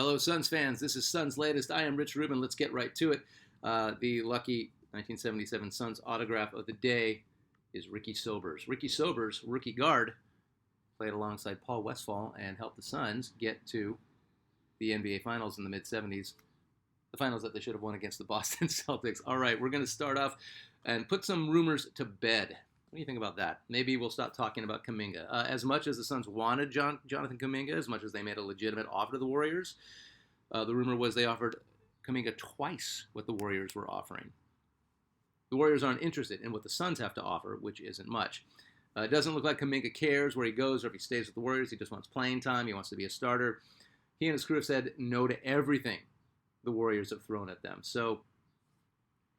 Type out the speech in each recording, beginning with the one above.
Hello, Suns fans. This is Suns Latest. I am Rich Rubin. Let's get right to it. The lucky 1977 Suns autograph of the day is Ricky Sobers. Ricky Sobers, rookie guard, played alongside Paul Westphal and helped the Suns get to the NBA Finals in the mid-'70s. The finals that they should have won against the Boston Celtics. All right, we're going to start off and put some rumors to bed. What do you think about that? Maybe we'll stop talking about Kuminga. As much as the Suns wanted Jonathan Kuminga, as much as they made a legitimate offer to the Warriors, the rumor was they offered Kuminga twice what the Warriors were offering. The Warriors aren't interested in what the Suns have to offer, which isn't much. It doesn't look like Kuminga cares where he goes or if he stays with the Warriors. He just wants playing time. He wants to be a starter. He and his crew have said no to everything the Warriors have thrown at them. So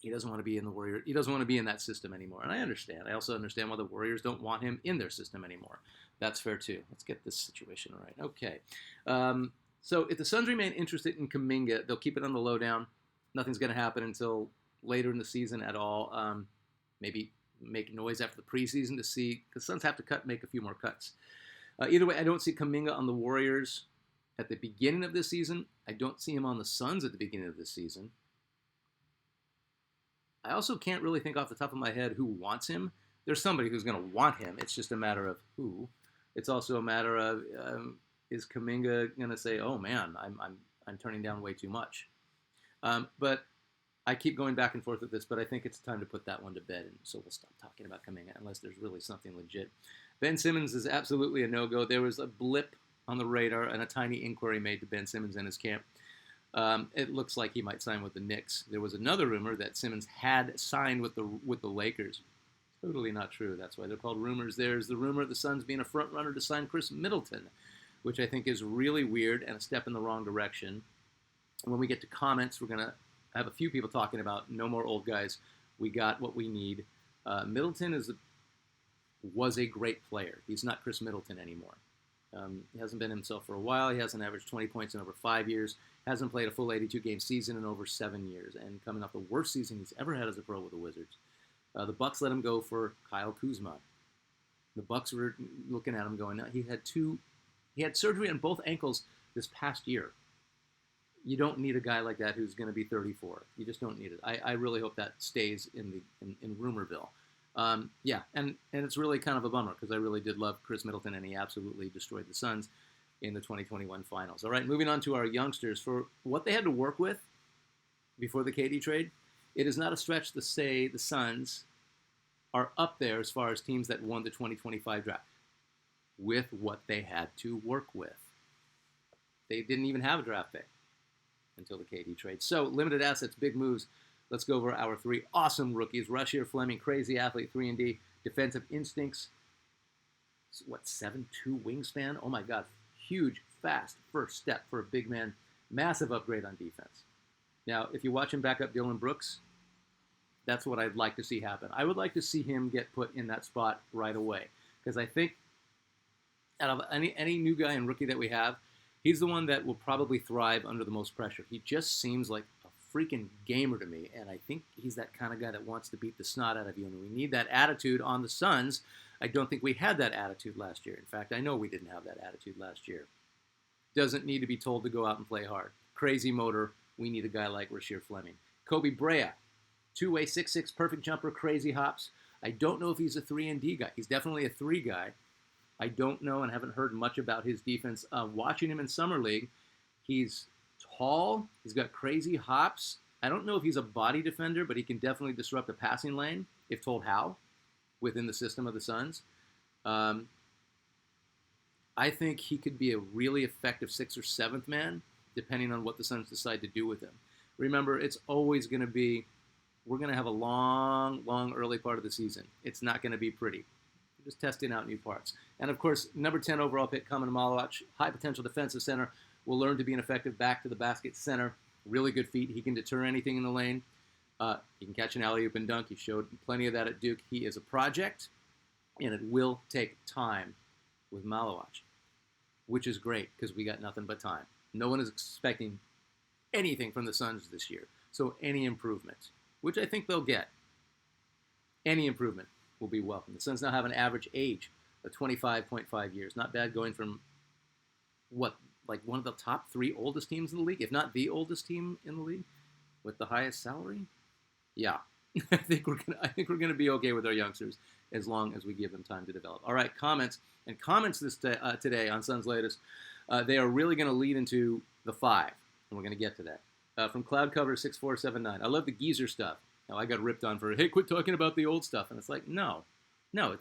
he doesn't want to be in the Warriors. He doesn't want to be in that system anymore. And I understand. I also understand why the Warriors don't want him in their system anymore. That's fair too. Let's get this situation right. Okay. So if the Suns remain interested in Kuminga, they'll keep it on the lowdown. Nothing's going to happen until later in the season at all. Maybe make noise after the preseason to see, because Suns have to make a few more cuts. Either way, I don't see Kuminga on the Warriors at the beginning of this season. I don't see him on the Suns at the beginning of this season. I also can't really think off the top of my head who wants him. There's somebody who's going to want him. It's just a matter of who. It's also a matter of is Kuminga going to say, "Oh man, I'm turning down way too much." But I keep going back and forth with this. But I think it's time to put that one to bed, and so we'll stop talking about Kuminga unless there's really something legit. Ben Simmons is absolutely a no-go. There was a blip on the radar and a tiny inquiry made to Ben Simmons and his camp. It looks like he might sign with the Knicks. There was another rumor that Simmons had signed with the Lakers. Totally not true. That's why they're called rumors. There's the rumor of the Suns being a front runner to sign Chris Middleton, which I think is really weird and a step in the wrong direction. When we get to comments, we're going to have a few people talking about no more old guys. We got what we need. Middleton was a great player. He's not Chris Middleton anymore. He hasn't been himself for a while. He hasn't averaged 20 points in over 5 years. Hasn't played a full 82-game season in over 7 years. And coming off the worst season he's ever had as a pro with the Wizards. The Bucks let him go for Kyle Kuzma. The Bucks were looking at him going, he had surgery on both ankles this past year. You don't need a guy like that who's going to be 34. You just don't need it. I really hope that stays in Rumorville. Yeah, and it's really kind of a bummer because I really did love Chris Middleton, and he absolutely destroyed the Suns in the 2021 finals. All right, moving on to our youngsters. For what they had to work with before the KD trade, it is not a stretch to say the Suns are up there as far as teams that won the 2025 draft with what they had to work with. They didn't even have a draft pick until the KD trade. So, limited assets, big moves. Let's go over our three awesome rookies. Rasheer Fleming, crazy athlete, 3-and-D, defensive instincts. 7'2" wingspan? Oh my God. Huge, fast first step for a big man. Massive upgrade on defense. Now, if you watch him back up Dylan Brooks, that's what I'd like to see happen. I would like to see him get put in that spot right away. Because I think out of any new guy and rookie that we have, he's the one that will probably thrive under the most pressure. He just seems like a freaking gamer to me, and I think he's that kind of guy that wants to beat the snot out of you, and we need that attitude on the Suns. I don't think we had that attitude last year. In fact, I know we didn't have that attitude last year. Doesn't need to be told to go out and play hard. Crazy motor. We need a guy like Rasheer Fleming. Kobe Brea, two-way, 6'6", perfect jumper, crazy hops. I don't know if he's a 3-and-D guy. He's definitely a 3 guy. I don't know and haven't heard much about his defense. Watching him in Summer League, he's tall. He's got crazy hops. I don't know if he's a body defender, but he can definitely disrupt the passing lane if told how within the system of the Suns. I think he could be a really effective 6th or 7th man, depending on what the Suns decide to do with him. Remember, it's always going to be, we're going to have a long, long early part of the season. It's not going to be pretty. We're just testing out new parts. And of course, number 10 overall pick, Kaman Malawach, high potential defensive center, will learn to be an effective back to the basket center. Really good feet. He can deter anything in the lane. He can catch an alley-oop and dunk. He showed plenty of that at Duke. He is a project, and it will take time with Malawach, which is great because we got nothing but time. No one is expecting anything from the Suns this year. So any improvement, which I think they'll get, any improvement will be welcome. The Suns now have an average age of 25.5 years. Not bad going from, like one of the top 3 oldest teams in the league, if not the oldest team in the league, with the highest salary. Yeah, I think we're gonna be okay with our youngsters as long as we give them time to develop. All right, comments this today on Suns latest. They are really going to lead into the 5, and we're going to get to that. From Cloud Cover 6479, I love the geezer stuff. Now I got ripped on for, hey, quit talking about the old stuff, and it's like, no,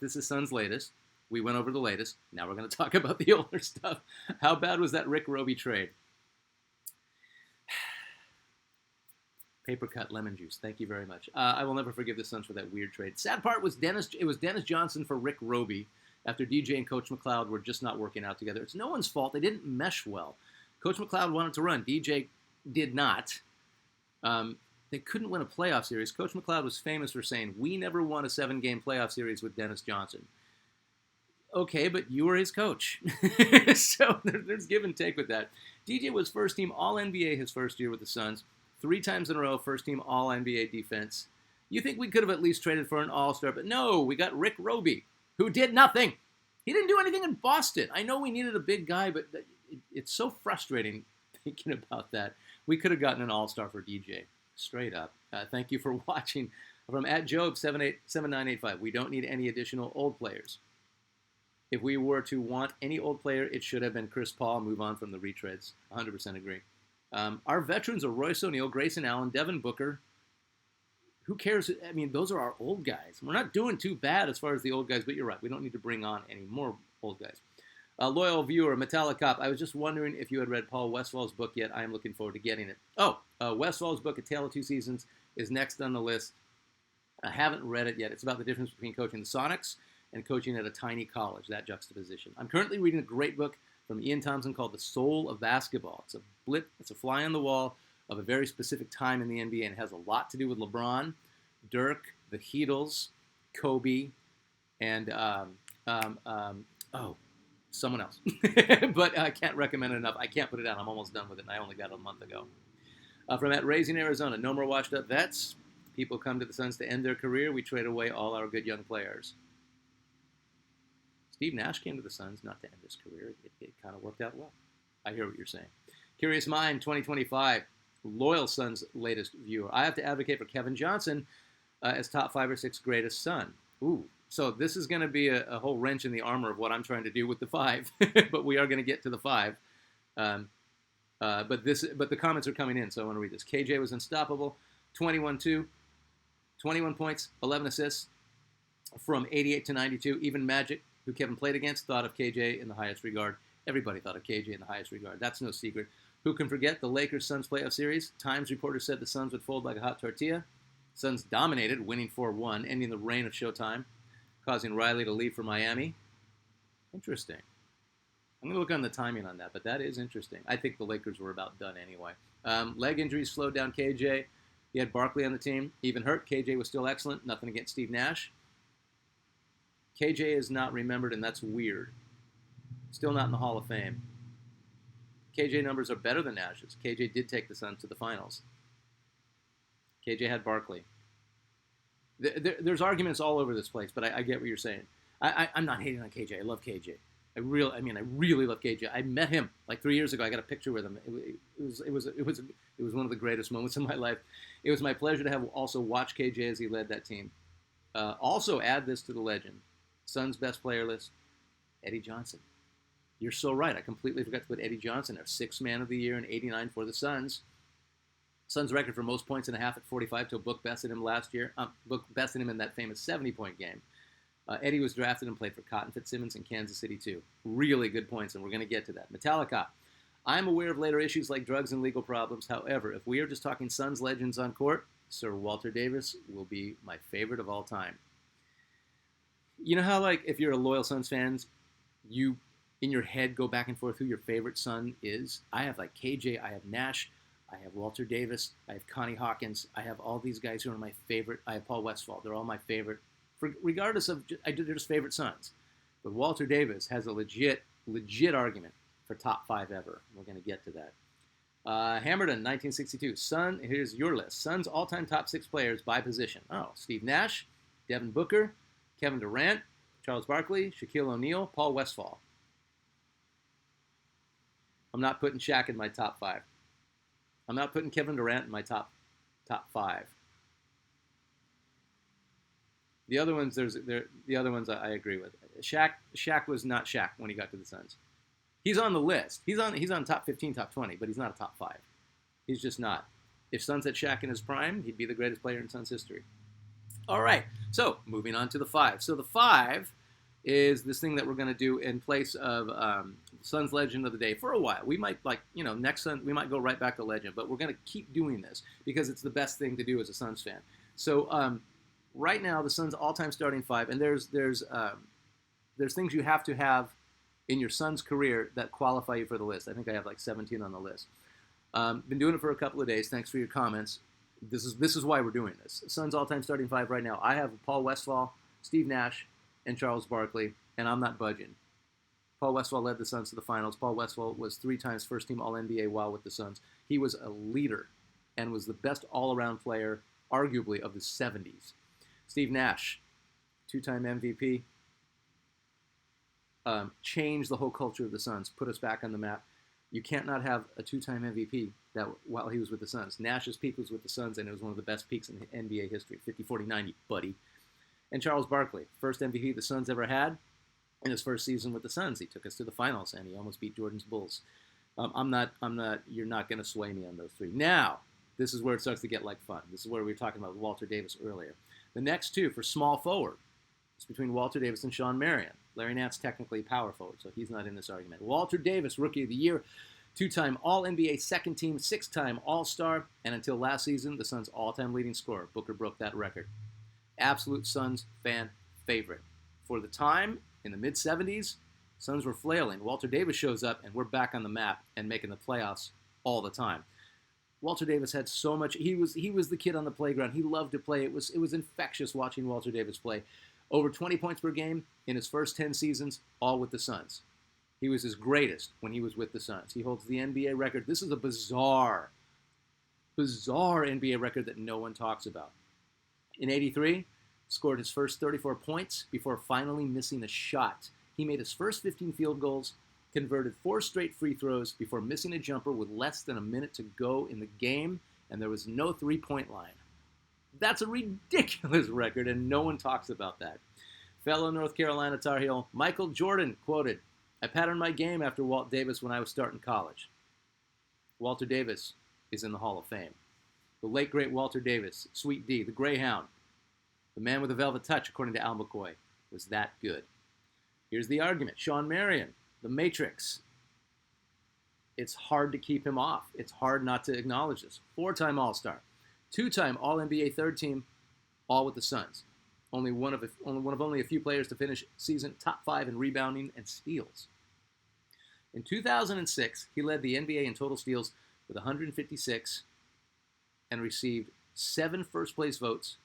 this is Suns latest. We went over the latest. Now we're going to talk about the older stuff. How bad was that Rick Roby trade? Paper cut lemon juice. Thank you very much. I will never forgive the Suns for that weird trade. Sad part was it was Dennis Johnson for Rick Roby after DJ and Coach McLeod were just not working out together. It's no one's fault. They didn't mesh well. Coach McLeod wanted to run. DJ did not. They couldn't win a playoff series. Coach McLeod was famous for saying, we never won a 7-game playoff series with Dennis Johnson. Okay, but you were his coach. So there's give and take with that. DJ was first team All-NBA his first year with the Suns. 3 times in a row, first team All-NBA defense. You think we could have at least traded for an All-Star, but no, we got Rick Roby, who did nothing. He didn't do anything in Boston. I know we needed a big guy, but it's so frustrating thinking about that. We could have gotten an All-Star for DJ, straight up. Thank you for watching. From @Job7985, we don't need any additional old players. If we were to want any old player, it should have been Chris Paul. Move on from the retreads. 100% agree. Our veterans are Royce O'Neal, Grayson Allen, Devin Booker. Who cares? I mean, those are our old guys. We're not doing too bad as far as the old guys, but you're right. We don't need to bring on any more old guys. Loyal viewer, Metallic Cop, I was just wondering if you had read Paul Westfall's book yet. I am looking forward to getting it. Westfall's book, A Tale of Two Seasons, is next on the list. I haven't read it yet. It's about the difference between coaching the Sonics and coaching at a tiny college, that juxtaposition. I'm currently reading a great book from Ian Thompson called The Soul of Basketball. It's a blip, it's a fly on the wall of a very specific time in the NBA, and it has a lot to do with LeBron, Dirk, the Heatles, Kobe, and someone else. But I can't recommend it enough. I can't put it down. I'm almost done with it, and I only got it a month ago. From @Raising Arizona, no more washed up vets. People come to the Suns to end their career. We trade away all our good young players. Steve Nash came to the Suns not to end his career. It kind of worked out well. I hear what you're saying. Curious Mind 2025, loyal Suns latest viewer. I have to advocate for Kevin Johnson as top 5 or 6 greatest Sun. Ooh, so this is going to be a whole wrench in the armor of what I'm trying to do with the 5, but we are going to get to the 5. But the comments are coming in, so I want to read this. KJ was unstoppable, 21-2, 21 points, 11 assists from 88 to 92. Even Magic, who Kevin played against, thought of KJ in the highest regard. Everybody thought of KJ in the highest regard. That's no secret. Who can forget the Lakers-Suns playoff series? Times reporter said the Suns would fold like a hot tortilla. Suns dominated, winning 4-1, ending the reign of Showtime, causing Riley to leave for Miami. Interesting. I'm going to look on the timing on that, but that is interesting. I think the Lakers were about done anyway. Leg injuries slowed down KJ. He had Barkley on the team. Even hurt, KJ was still excellent. Nothing against Steve Nash. KJ is not remembered, and that's weird. Still not in the Hall of Fame. KJ numbers are better than Nash's. KJ did take the Suns to the finals. KJ had Barkley. There's arguments all over this place, but I get what you're saying. I'm not hating on KJ. I love KJ. I really love KJ. I met him like 3 years ago. I got a picture with him. It was one of the greatest moments in my life. It was my pleasure to have also watched KJ as he led that team. Also add this to the legend. Suns best player list, Eddie Johnson. You're so right. I completely forgot to put Eddie Johnson there. 6th man of the year in '89 for the Suns. Suns record for most points in a half at 45 till Book bested him last year. Book bested him in that famous 70-point game. Eddie was drafted and played for Cotton Fitzsimmons in Kansas City too. Really good points, and we're going to get to that. Metallica. I'm aware of later issues like drugs and legal problems. However, if we are just talking Suns legends on court, Sir Walter Davis will be my favorite of all time. You know how, like, if you're a loyal Suns fan, you, in your head, go back and forth who your favorite Sun is? I have, like, KJ, I have Nash, I have Walter Davis, I have Connie Hawkins, I have all these guys who are my favorite. I have Paul Westphal. They're all my favorite, regardless of, they're just favorite Suns. But Walter Davis has a legit argument for top 5 ever. We're going to get to that. Hammerton, 1962. Here's your list. Suns all-time top 6 players by position. Oh, Steve Nash, Devin Booker, Kevin Durant, Charles Barkley, Shaquille O'Neal, Paul Westphal. I'm not putting Shaq in my top 5. I'm not putting Kevin Durant in my top 5. The other ones, the other ones I agree with. Shaq was not Shaq when he got to the Suns. He's on the list. He's on top 15, top 20, but he's not a top 5. He's just not. If Suns had Shaq in his prime, he'd be the greatest player in Suns history. All right, so moving on to the 5. So the 5 is this thing that we're going to do in place of Suns Legend of the Day for a while. We might, next Sun, we might go right back to Legend, but we're going to keep doing this because it's the best thing to do as a Suns fan. So right now, the Suns' all-time starting 5, and there's things you have to have in your Suns career that qualify you for the list. I think I have like 17 on the list. Been doing it for a couple of days. Thanks for your comments. This is why we're doing this. Suns all-time starting 5 right now. I have Paul Westphal, Steve Nash, and Charles Barkley, and I'm not budging. Paul Westphal led the Suns to the finals. Paul Westphal was 3 times first-team All-NBA while with the Suns. He was a leader and was the best all-around player, arguably, of the 70s. Steve Nash, 2-time MVP, changed the whole culture of the Suns, put us back on the map. You can't not have a 2-time MVP that while he was with the Suns. Nash's peak was with the Suns, and it was one of the best peaks in NBA history, 50-40-90, buddy. And Charles Barkley, first MVP the Suns ever had in his first season with the Suns. He took us to the finals, and he almost beat Jordan's Bulls. You're not going to sway me on those 3. Now, this is where it starts to get like fun. This is where we were talking about Walter Davis earlier. The next 2 for small forward is between Walter Davis and Shawn Marion. Larry Nance technically power forward, so he's not in this argument. Walter Davis, Rookie of the Year, 2-time All-NBA second team, 6-time All-Star, and until last season, the Suns' all-time leading scorer. Booker broke that record. Absolute Suns fan favorite. For the time, in the mid-70s, Suns were flailing. Walter Davis shows up, and we're back on the map and making the playoffs all the time. Walter Davis had so much. He was the kid on the playground. He loved to play. It was infectious watching Walter Davis play. Over 20 points per game in his first 10 seasons, all with the Suns. He was his greatest when he was with the Suns. He holds the NBA record. This is a bizarre NBA record that no one talks about. In '83, scored his first 34 points before finally missing a shot. He made his first 15 field goals, converted 4 straight free throws before missing a jumper with less than a minute to go in the game, and there was no three-point line. That's a ridiculous record, and no one talks about that. Fellow North Carolina Tar Heel Michael Jordan quoted, "I patterned my game after Walt Davis when I was starting college." Walter Davis is in the Hall of Fame. The late, great Walter Davis, Sweet D, the Greyhound, the man with a velvet touch, according to Al McCoy, was that good. Here's the argument. Shawn Marion, the Matrix. It's hard to keep him off. It's hard not to acknowledge this. 4-time All-Star. 2-time All-NBA third team, all with the Suns. Only one of only a few players to finish season top 5 in rebounding and steals. In 2006, he led the NBA in total steals with 156 and received 7 first-place votes,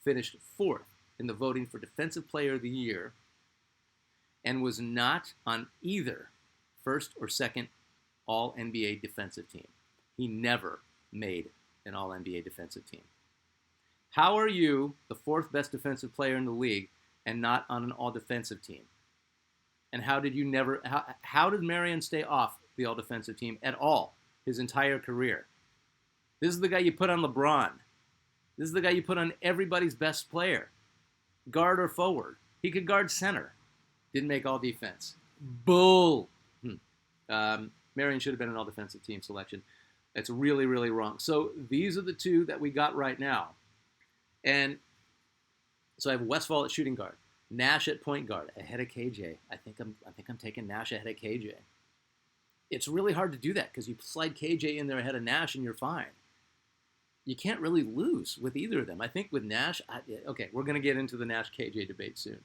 finished 4th in the voting for Defensive Player of the Year, and was not on either first or second All-NBA defensive team. He never made an All-NBA defensive team. How are you the 4th best defensive player in the league and not on an all-defensive team? And how did Marion stay off the all-defensive team at all his entire career? This is the guy you put on LeBron. This is the guy you put on everybody's best player, guard or forward. He could guard center. Didn't make all defense. Bull. Marion should have been an all-defensive team selection. That's really, really wrong. So these are the 2 that we got right now. And so I have Westphal at shooting guard, Nash at point guard, ahead of KJ. I think I'm taking Nash ahead of KJ. It's really hard to do that because you slide KJ in there ahead of Nash and you're fine. You can't really lose with either of them. I think with Nash, okay, we're going to get into the Nash-KJ debate soon.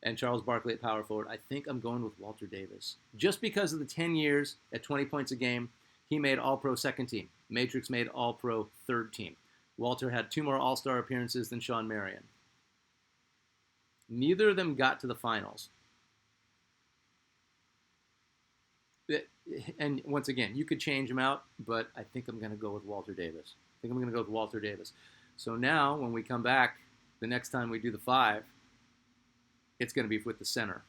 And Charles Barkley at power forward. I think I'm going with Walter Davis. Just because of the 10 years at 20 points a game, he made All-Pro second team. Matrix made All-Pro third team. Walter had 2 more All-Star appearances than Shawn Marion. Neither of them got to the finals. And once again, you could change them out, but I think I'm going to go with Walter Davis. So now, when we come back, the next time we do the 5, it's going to be with the center.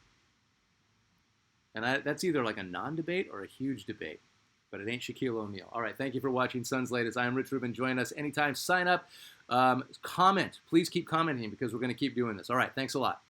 And that's either like a non-debate or a huge debate. but it ain't Shaquille O'Neal. All right, thank you for watching Suns Latest. I am Rich Rubin. Join us anytime. Sign up. Comment. Please keep commenting because we're going to keep doing this. All right, thanks a lot.